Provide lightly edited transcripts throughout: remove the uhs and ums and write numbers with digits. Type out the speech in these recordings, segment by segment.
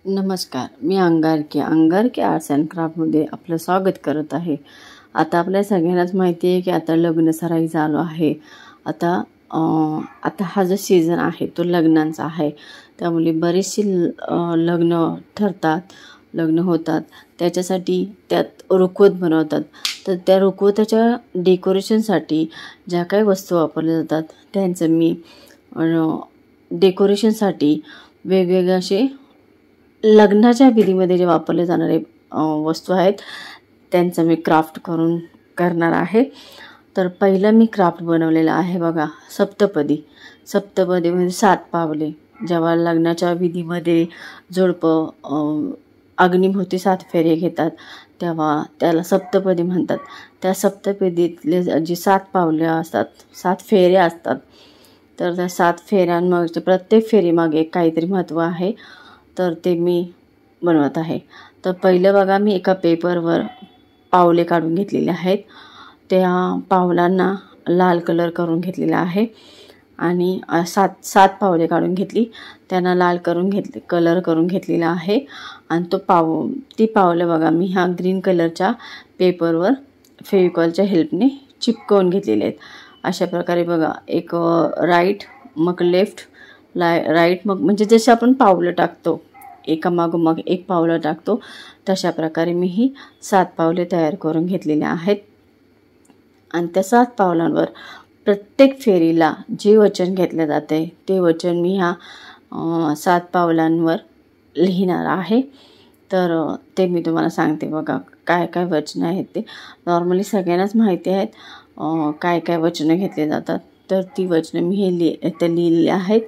नमस्कार, मी Angarki arts and क्राफ्टमध्ये आपलं स्वागत करत आहे. आता आपल्या सगळ्यांनाच माहिती आहे की आता लग्नसराई चालू आहे. आता हा जो सीझन आहे तो लग्नांचा आहे. त्यामुळे बरीचशी लग्न ठरतात, लग्न होतात. त्याच्यासाठी त्यात रुखवत बनवतात. तर त्या रुखवताच्या डेकोरेशनसाठी ज्या काही वस्तू वापरल्या जातात त्यांचं मी डेकोरेशनसाठी वेगवेगळे असे लग्नाच्या विधीमध्ये जे वापरले जाणारे वस्तू आहेत त्यांचं मी क्राफ्ट करणार आहे. तर पहिलं मी क्राफ्ट बनवलेलं आहे बघा, सप्तपदी म्हणजे 7 पावले. जेव्हा लग्नाच्या विधीमध्ये जोडपं अग्निभोवती 7 फेरे घेतात तेव्हा त्याला सप्तपदी म्हणतात. त्या सप्तपदीतले जे 7 पावले असतात, 7 फेरे असतात, तर त्या 7 फेऱ्यांमागचे प्रत्येक फेरीमागे काहीतरी महत्त्व आहे. तर ते मी बनवत आहे. तर पहिलं बघा, मी एका पेपरवर पावले काढून घेतलेले आहेत. त्या पावलांना लाल कलर करून घेतलेला आहे आणि 7 पावले काढून घेतली, त्यांना लाल कलर करून घेतलेला आहे. आणि ती पावले बघा मी ह्या ग्रीन कलरच्या पेपरवर फेविकॉलच्या हेल्पने चिपकवून घेतलेले आहेत. अशा प्रकारे बघा, एक राईट मग लेफ्ट, राईट मग म्हणजे जसे आपण पावलं टाकतो, एका मागोमाग एक पावलं टाकतो, तशा प्रकारे मी ही 7 पावले तयार करून घेतलेले आहेत. आणि त्या 7 पावलांवर प्रत्येक फेरीला जे वचन घेतले जाते ते वचन मी ह्या 7 पावलांवर लिहिणार आहे. तर ते मी तुम्हाला सांगते बघा, काय काय वचनं आहेत ते. नॉर्मली सगळ्यांनाच माहिती आहेत काय काय वचनं घेतले जातात. तर ती वचनं मी लिहिलेली आहेत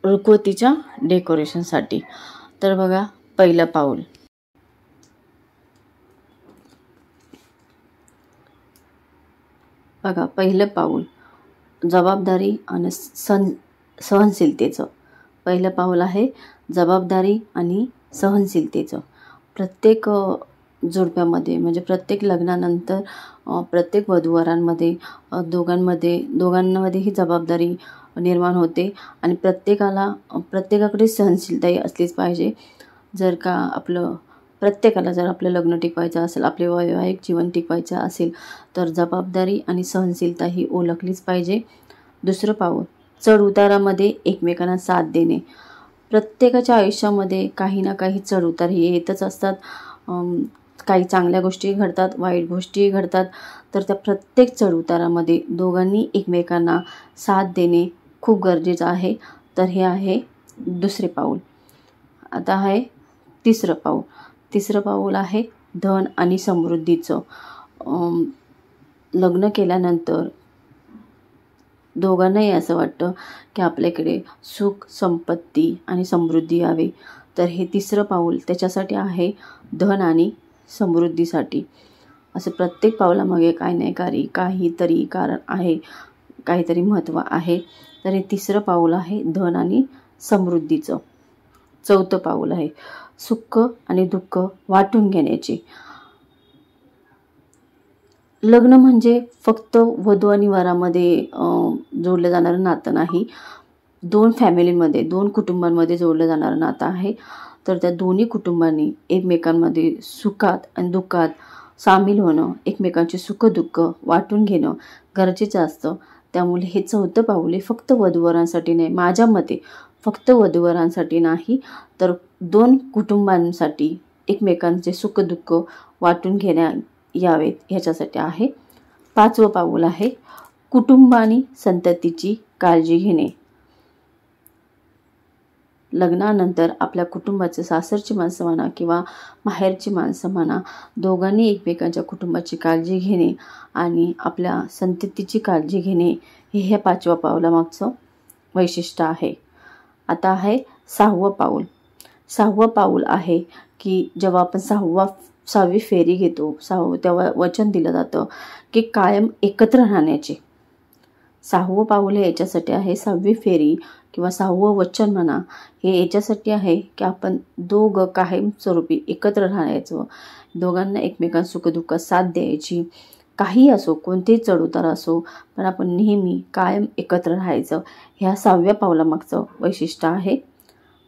रुखवतीच्या डेकोरेशनसाठी. तर बघा, पहिलं पाऊल जबाबदारी आणि सहनशीलतेचं. पहिलं पाऊल आहे जबाबदारी आणि सहनशीलतेचं. प्रत्येक जोडप्यामध्ये म्हणजे प्रत्येक लग्नानंतर प्रत्येक वधूवरांमध्ये दोघांमध्ये ही जबाबदारी निर्माण होते आणि प्रत्येकाकडे सहनशीलताही असलीच पाहिजे. जर आपलं लग्न टिकवायचं असेल, आपले वैवाहिक जीवन टिकवायचं असेल, तर जबाबदारी आणि सहनशीलता ही ओळखलीच पाहिजे. दुसरं पाऊल, चढ उतारामध्ये एकमेकांना साथ देणे. प्रत्येकाच्या आयुष्यामध्ये काही ना काही चढ उतार हे येतच असतात. काही चांगल्या गोष्टी घडतात, वाईट गोष्टी घडतात. तर त्या प्रत्येक चढ उतारामध्ये दोघांनी एकमेकांना साथ देणे खूप गरजेचं आहे. तर हे आहे दुसरे पाऊल. आता आहे तिसरं पाऊल आहे धन आणि समृद्धीचं. लग्न केल्यानंतर दोघांनाही असं वाटतं की आपल्याकडे सुख, संपत्ती आणि समृद्धी यावी. तर हे तिसरं पाऊल त्याच्यासाठी आहे, धन आणि समृद्धीसाठी. असं प्रत्येक पावलामागे काहीतरी कारण आहे, काहीतरी महत्त्व आहे. तर हे तिसरं पाऊल आहे धन आणि समृद्धीचं. चौथं पाऊल आहे सुख आणि दुःख वाटून घेण्याचे. लग्न म्हणजे फक्त वधू आणि वरामध्ये जोडलं जाणारं नातं नाही, 2 कुटुंबांमध्ये जोडलं जाणारं नातं आहे. तर त्या दोन्ही कुटुंबांनी एकमेकांमध्ये सुखात आणि दुःखात सामील होणं, एकमेकांचे सुखदुःख वाटून घेणं गरजेचं असतं. त्यामुळे हे चौथं पाऊल हे फक्त वधूवरांसाठी नाही, माझ्या मते फक्त वधूवरांसाठी नाही, तर 2 कुटुंबांसाठी एकमेकांचे सुखदुःख वाटून यावेत ह्याच्यासाठी आहे. 5वं पाऊल आहे कुटुंब आणि संततीची काळजी घेणे. लग्नानंतर आपल्या कुटुंबाचे सासरची माणसं म्हणा किंवा माहेरची माणसं म्हणा, दोघांनी एकमेकांच्या कुटुंबाची काळजी घेणे आणि आपल्या संततीची काळजी घेणे हे ह्या 5व्या पावलामागचं वैशिष्ट्य आहे. आता आहे 6वं पाऊल. 6वं पाऊल आहे की जेव्हा आपण 6वी फेरी घेतो तेव्हा वचन दिलं जातं की कायम एकत्र राहण्याचे. 6वं पाऊल हे याच्यासाठी आहे, 6वी फेरी किंवा 6वं वचन म्हणा, हे याच्यासाठी आहे की आपण दोघं कायमस्वरूपी एकत्र राहायचं, दोघांना एकमेकांना सुखदुःखात साथ द्यायची. काही असो, कोणतेही चढउतार असो, पण आपण नेहमी कायम एकत्र राहायचं. ह्या 6व्या पावलामागचं वैशिष्ट्य आहे.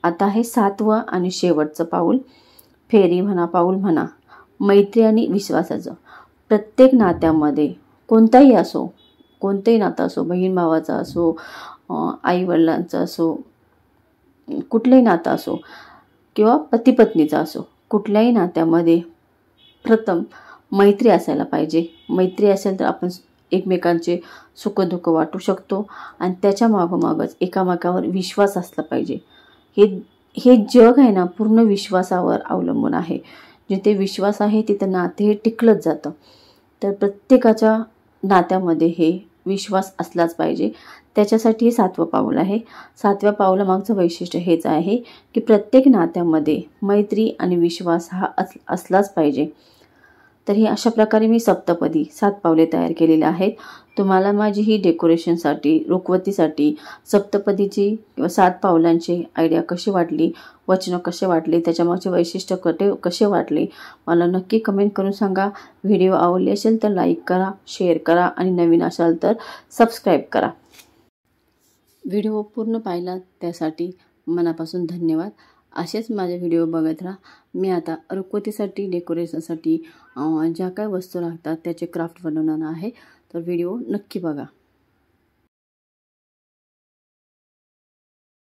आता आहे 7वं आणि शेवटचं पाऊल, फेरी म्हणा, पाऊल म्हणा, मैत्री आणि विश्वासाचं. प्रत्येक नात्यामध्ये कोणताही असो, कोणतंही नातं असो, बहीण भावाचं असो, आईवडिलांचं असो, कुठलंही नातं असो किंवा पती पत्नीचं असो, कुठल्याही नात्यामध्ये प्रथम मैत्री असायला पाहिजे. मैत्री असेल तर आपण एकमेकांचे सुखदुःख वाटू शकतो आणि त्याच्या मागोमागच एकामेकावर विश्वास असला पाहिजे. हे जग आहे ना, पूर्ण विश्वासावर अवलंबून आहे. जिथे विश्वास आहे तिथं नाते हे टिकलंच जातं. तर प्रत्येकाच्या नात्यामध्ये हे विश्वास असलाच पाहिजे. त्याच्यासाठी हे 7वं पाऊल आहे. 7व्या पाऊलामागचं वैशिष्ट्य हेच आहे की प्रत्येक नात्यामध्ये मैत्री आणि विश्वास हा असलाच पाहिजे. तर ही अशा प्रकारे मी सप्तपदी 7 पावले तयार केलेली आहेत. तुम्हाला माझी ही डेकोरेशनसाठी, रुखवतीसाठी सप्तपदीची किंवा 7 पावलांची आयडिया कशी वाटली, वचनं कसे वाटले, त्याच्यामागचे वैशिष्ट्य कसे वाटले, मला नक्की कमेंट करून सांगा. व्हिडिओ आवडली असेल तर लाईक करा, शेअर करा आणि नवीन असाल तर सबस्क्राईब करा. व्हिडिओ पूर्ण पाहिला त्यासाठी मनापासून धन्यवाद. असेच माझे व्हिडिओ बघत राहा. मी आता रुखवतीसाठी, डेकोरेशनसाठी ज्या काय वस्तू लागतात त्याचे क्राफ्ट बनवणार आहे. तर व्हिडिओ नक्की बघा.